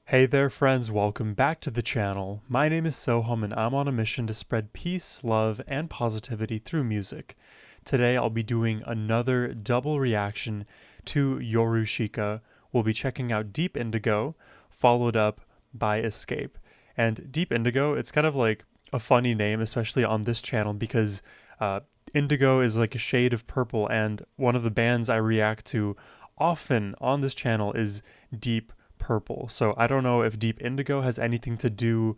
Hey there friends, welcome back to the channel. My name is Sohum and I'm on a mission to spread peace, love, and positivity through music. Today I'll be doing another double reaction to Yorushika. We'll be checking out Deep Indigo, followed up by Escape. And Deep Indigo, it's kind of like a funny name, especially on this channel, because indigo is like a shade of purple, and one of the bands I react to often on this channel is Deep Purple. So I don't know if Deep Indigo has anything to do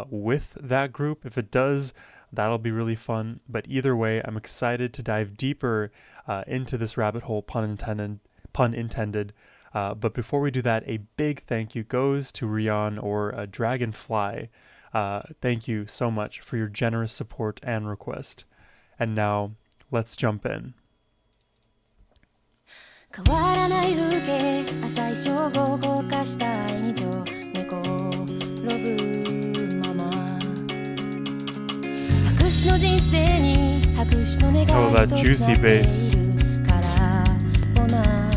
with that group. If it does, that'll be really fun. But either way, I'm excited to dive deeper into this rabbit hole, pun intended. But before we do that, a big thank you goes to Rion or Dragonfly. Thank you so much for your generous support and request. And now, let's jump in. 変わらない風景浅い正午を動かした愛に情猫をロブまま白紙の人生に白紙の願い Oh, that juicy bass. 空っぽな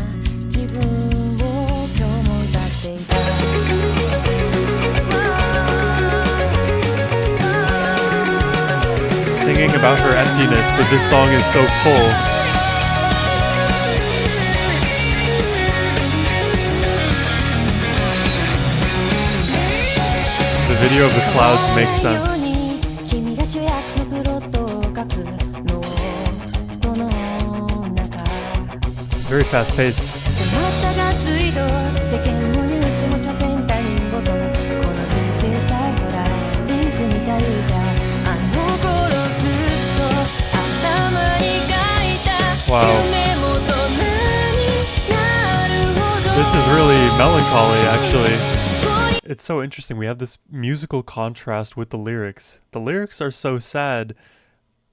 自分を今日も歌っていた Singing about her emptiness, but this song is so full. The video of the clouds makes sense. Very fast paced. Wow. This is really melancholy, actually. It's so interesting. We have this musical contrast with the lyrics. The lyrics are so sad.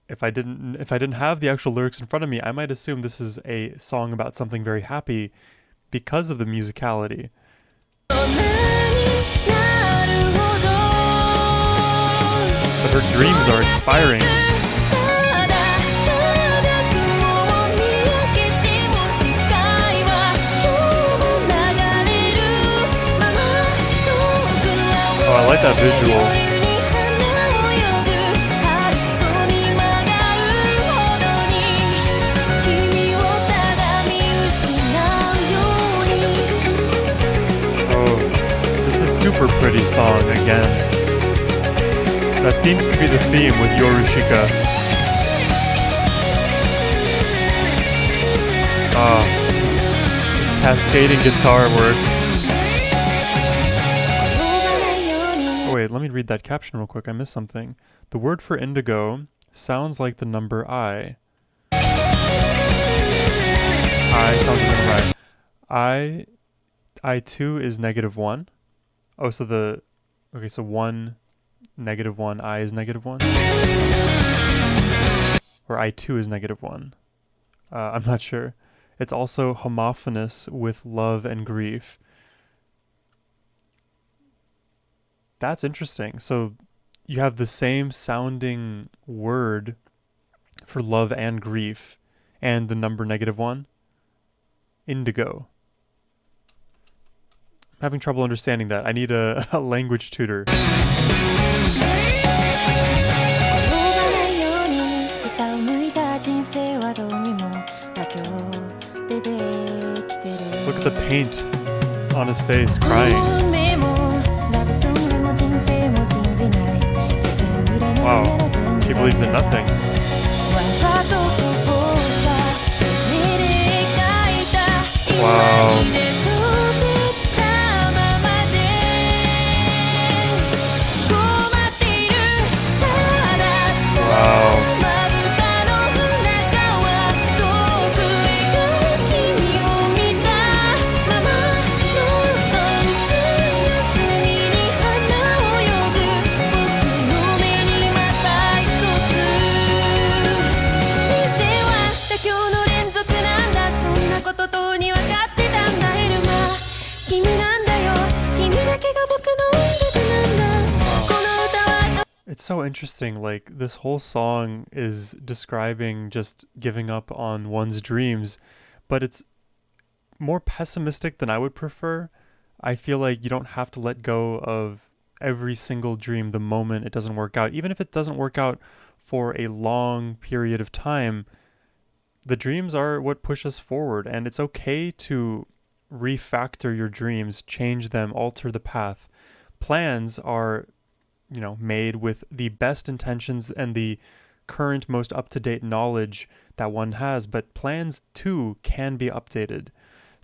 If I didn't have the actual lyrics in front of me, I might assume this is a song about something very happy because of the musicality. But her dreams are expiring. Oh, I like that visual. Oh, this is super pretty song again. That seems to be the theme with Yorushika. This cascading guitar work. Wait, let me read that caption real quick. I missed something. The word for indigo sounds like the number I. I sounds like the number I. I 2 is -1. Oh, so so 1, -1, I is -1? Or I 2 is -1. I'm not sure. It's also homophonous with love and grief. That's interesting. So you have the same sounding word for love and grief and the number -1. Indigo. I'm having trouble understanding that. I need a language tutor. Look at the paint on his face, crying. Wow, she believes in nothing. Wow. Wow. It's so interesting, like this whole song is describing just giving up on one's dreams, but it's more pessimistic than I would prefer. I feel like you don't have to let go of every single dream the moment it doesn't work out. Even if it doesn't work out for a long period of time, the dreams are what push us forward, and it's okay to refactor your dreams, change them, alter the path. Plans are, made with the best intentions and the current most up-to-date knowledge that one has, but plans too can be updated.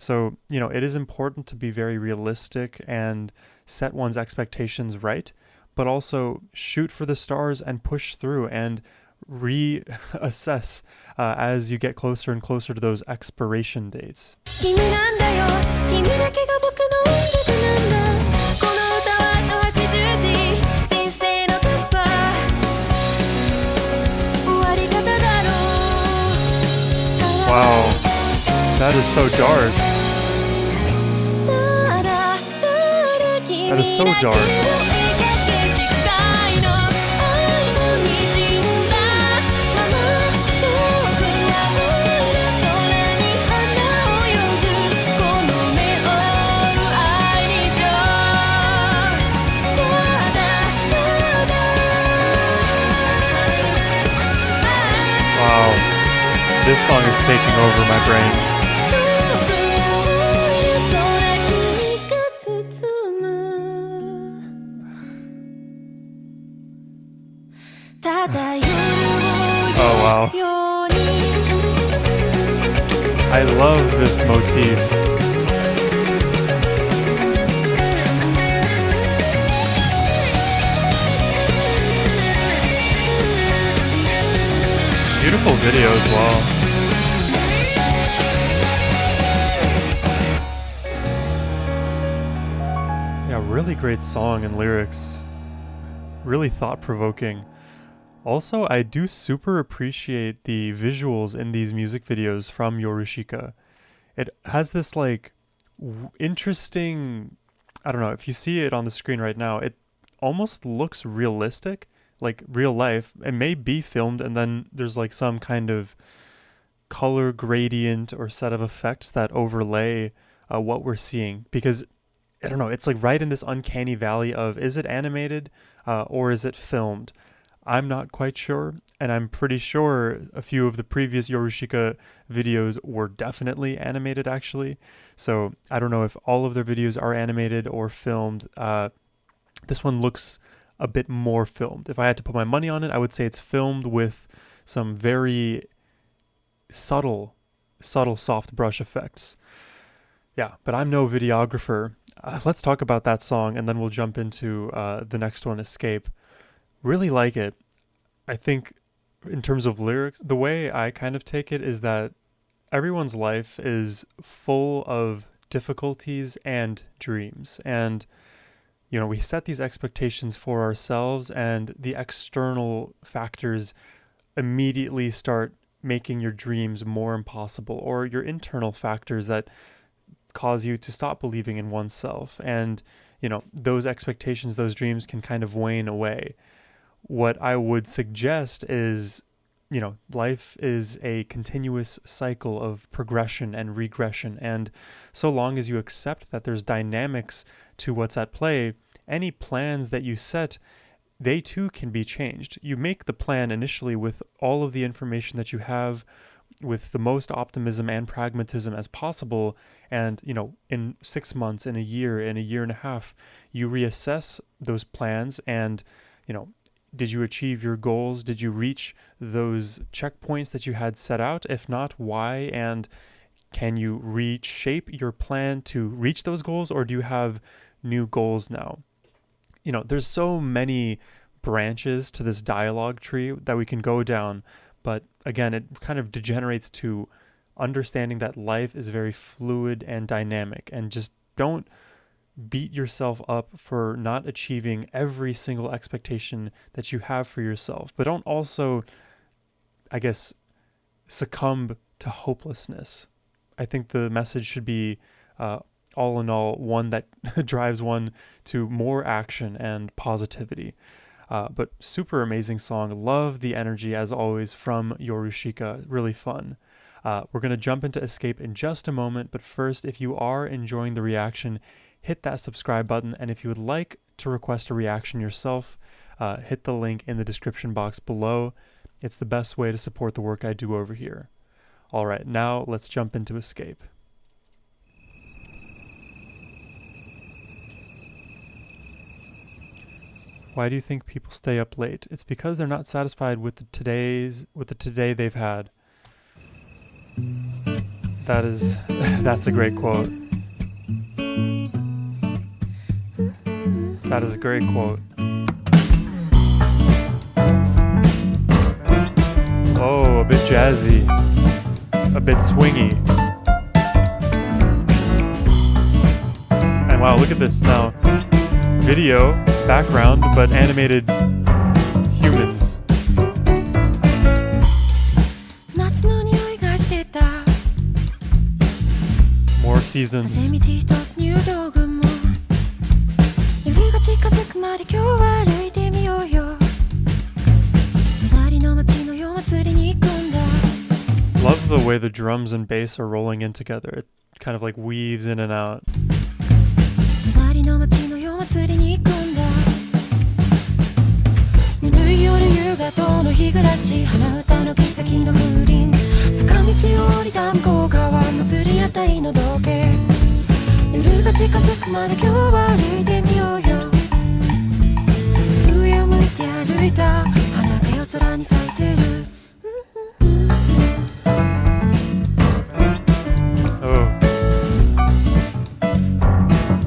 So, it is important to be very realistic and set one's expectations right, but also shoot for the stars and push through and reassess as you get closer and closer to those expiration dates. 君なんだよ君だけが僕の音楽なんだこの歌はあと80時人生の立場終わり方だろう Wow, that is so dark. That is so dark. Wow, this song is taking over my brain. Oh wow. I love this motif. Beautiful video as well. Yeah, really great song and lyrics. Really thought-provoking. Also, I do super appreciate the visuals in these music videos from Yorushika. It has this interesting, I don't know, if you see it on the screen right now, it almost looks realistic, like real life. It may be filmed and then there's some kind of color gradient or set of effects that overlay what we're seeing, because I don't know, it's right in this uncanny valley of, is it animated or is it filmed? I'm not quite sure, and I'm pretty sure a few of the previous Yorushika videos were definitely animated actually. So I don't know if all of their videos are animated or filmed. This one looks a bit more filmed. If I had to put my money on it, I would say it's filmed with some very subtle soft brush effects. Yeah, but I'm no videographer. Let's talk about that song, and then we'll jump into the next one, Escape. Really like it. I think in terms of lyrics, the way I kind of take it is that everyone's life is full of difficulties and dreams. And, we set these expectations for ourselves, and the external factors immediately start making your dreams more impossible, or your internal factors that cause you to stop believing in oneself. And, those expectations, those dreams can kind of wane away. What I would suggest is, life is a continuous cycle of progression and regression. And so long as you accept that there's dynamics to what's at play, any plans that you set, they too can be changed. You make the plan initially with all of the information that you have, with the most optimism and pragmatism as possible. And, in 6 months, in a year and a half, you reassess those plans and, did you achieve your goals? Did you reach those checkpoints that you had set out? If not, why? And can you reshape your plan to reach those goals, or do you have new goals now? There's so many branches to this dialogue tree that we can go down, but again, it kind of degenerates to understanding that life is very fluid and dynamic, and just don't beat yourself up for not achieving every single expectation that you have for yourself. But don't also, I guess, succumb to hopelessness. I think the message should be, all in all, one that drives one to more action and positivity. But super amazing song. Love the energy, as always, from Yorushika. Really fun. We're going to jump into Escape in just a moment, but first, if you are enjoying the reaction, hit that subscribe button. And if you would like to request a reaction yourself, hit the link in the description box below. It's the best way to support the work I do over here. All right, now let's jump into Escape. Why do you think people stay up late? It's because they're not satisfied with the today they've had. That's a great quote. That is a great quote. Oh, a bit jazzy, a bit swingy. And wow, look at this now. Video, background, but animated humans. More seasons. Love the way the drums and bass are rolling in together. It kind of like weaves in and out.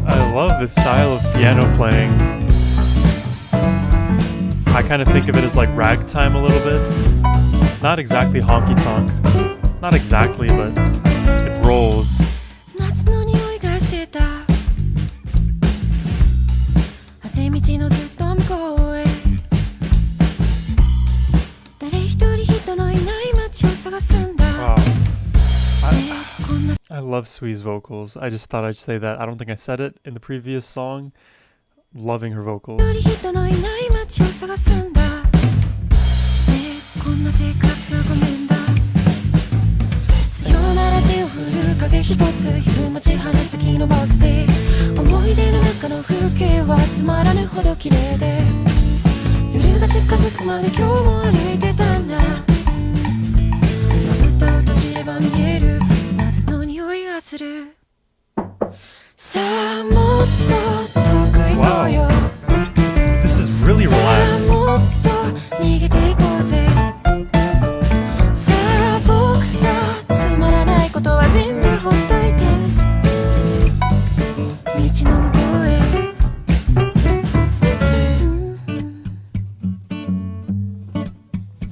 I love this style of piano playing. I kind of think of it as like ragtime a little bit. Not exactly honky tonk. Not exactly, but it rolls. Wow. I love Sui's vocals. I just thought I'd say that. I don't think I said it in the previous song. Loving her vocals. Wow, this is really relaxed.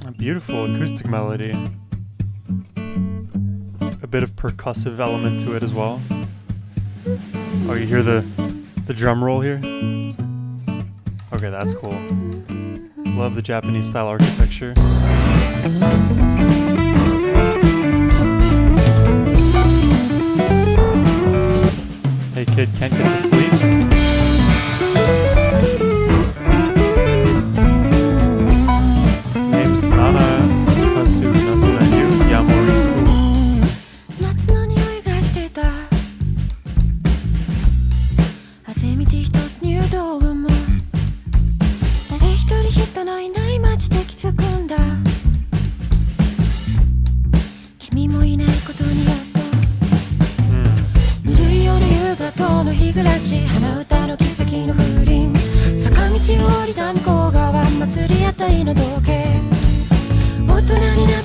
A beautiful acoustic melody. A bit of percussive element to it as well. Oh, you hear the drum roll here? Okay, that's cool. Love the Japanese style architecture. Hey kid, can't get to sleep? Name's Nana Kasu Nazuranyu Yamoriku.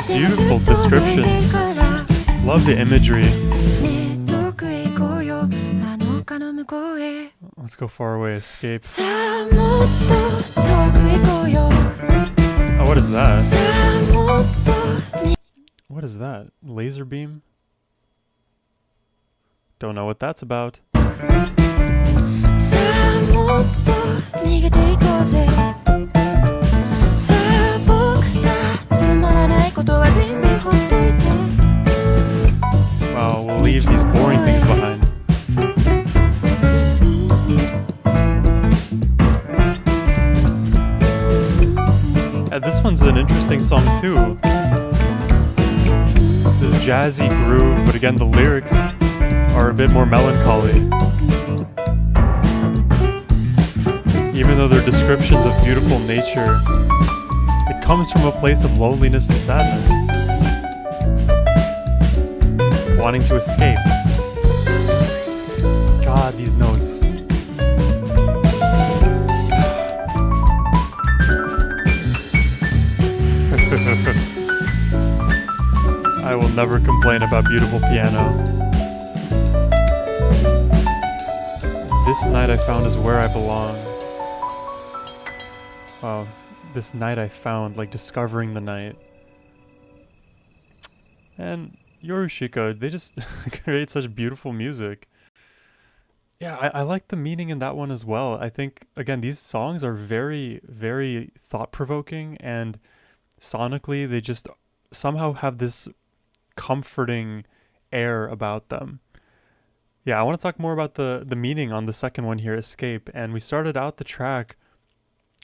Beautiful descriptions. Love the imagery. Let's go far away, escape. Oh, what is that? What is that? Laser beam? Don't know what that's about. Wow, we'll leave these boring things behind. This one's an interesting song too. This jazzy groove, but again the lyrics are a bit more melancholy. Even though they're descriptions of beautiful nature, it comes from a place of loneliness and sadness. Wanting to escape. God, these notes. I will never complain about beautiful piano. This night I found is where I belong. Wow, this night I found, like discovering the night. And Yorushika, they just create such beautiful music. Yeah, I like the meaning in that one as well. I think, again, these songs are very, very thought-provoking, and sonically they just somehow have this comforting air about them. Yeah, I want to talk more about the meaning on the second one here, Escape. And we started out the track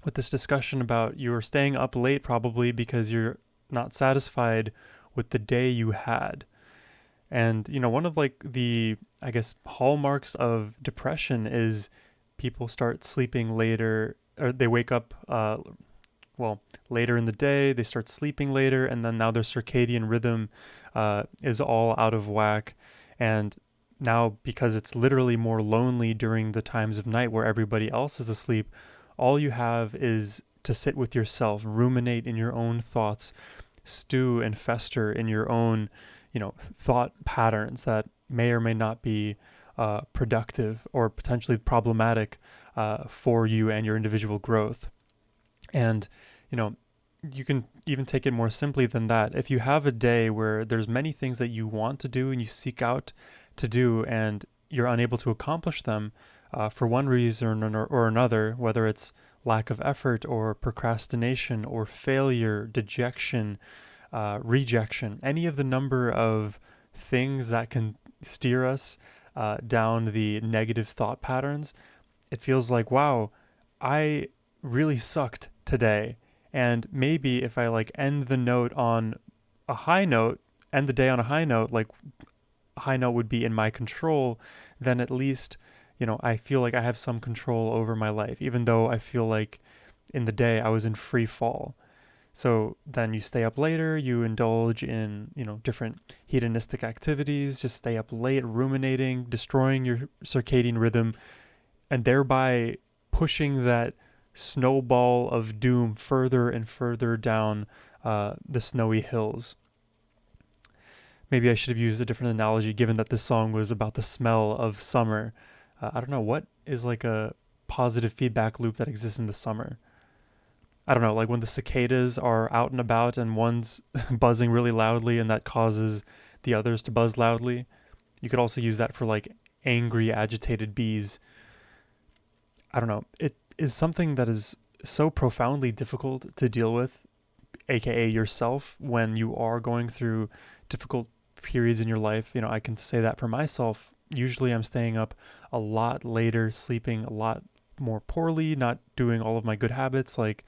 with this discussion about you're staying up late probably because you're not satisfied with the day you had. And, you know, one of like the, I guess, hallmarks of depression is people start sleeping later, or they wake up, later in the day, they start sleeping later, and then now their circadian rhythm is all out of whack. And now, because it's literally more lonely during the times of night where everybody else is asleep, all you have is to sit with yourself, ruminate in your own thoughts, stew and fester in your own, thought patterns that may or may not be productive or potentially problematic for you and your individual growth. And, you can even take it more simply than that. If you have a day where there's many things that you want to do and you seek out to do and you're unable to accomplish them for one reason or another, whether it's lack of effort or procrastination or failure, dejection, rejection, any of the number of things that can steer us down the negative thought patterns, it feels like, wow, I really sucked today. And maybe if I end the note on a high note, end the day on a high note, like a high note would be in my control, then at least, I feel like I have some control over my life, even though I feel like in the day I was in free fall. So then you stay up later, you indulge in, different hedonistic activities, just stay up late, ruminating, destroying your circadian rhythm, and thereby pushing that snowball of doom further and further down the snowy hills. Maybe I should have used a different analogy given that this song was about the smell of summer. I don't know, what is like a positive feedback loop that exists in the summer? I don't know, like when the cicadas are out and about and one's buzzing really loudly and that causes the others to buzz loudly. You could also use that for like angry, agitated bees. I don't know. It is something that is so profoundly difficult to deal with, aka yourself, when you are going through difficult periods in your life. I can say that for myself. Usually I'm staying up a lot later, sleeping a lot more poorly, not doing all of my good habits, like,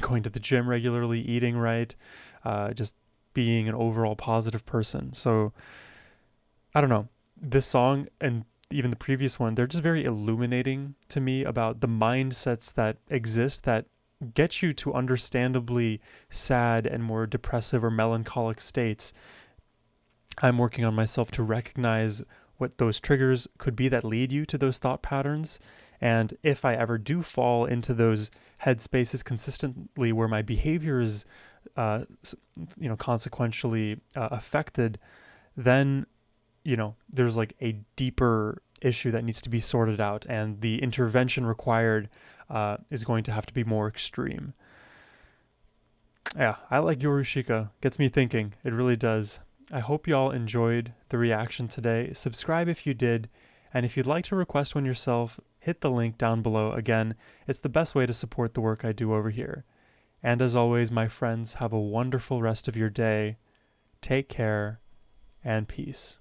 going to the gym regularly, eating right, just being an overall positive person. So I don't know, this song and even the previous one, they're just very illuminating to me about the mindsets that exist that get you to understandably sad and more depressive or melancholic states. I'm working on myself to recognize what those triggers could be that lead you to those thought patterns. And if I ever do fall into those headspaces consistently where my behavior is, consequentially affected, then, there's like a deeper issue that needs to be sorted out. And the intervention required is going to have to be more extreme. Yeah, I like Yorushika. Gets me thinking. It really does. I hope y'all enjoyed the reaction today. Subscribe if you did. And if you'd like to request one yourself, hit the link down below. Again, it's the best way to support the work I do over here. And as always, my friends, have a wonderful rest of your day. Take care and peace.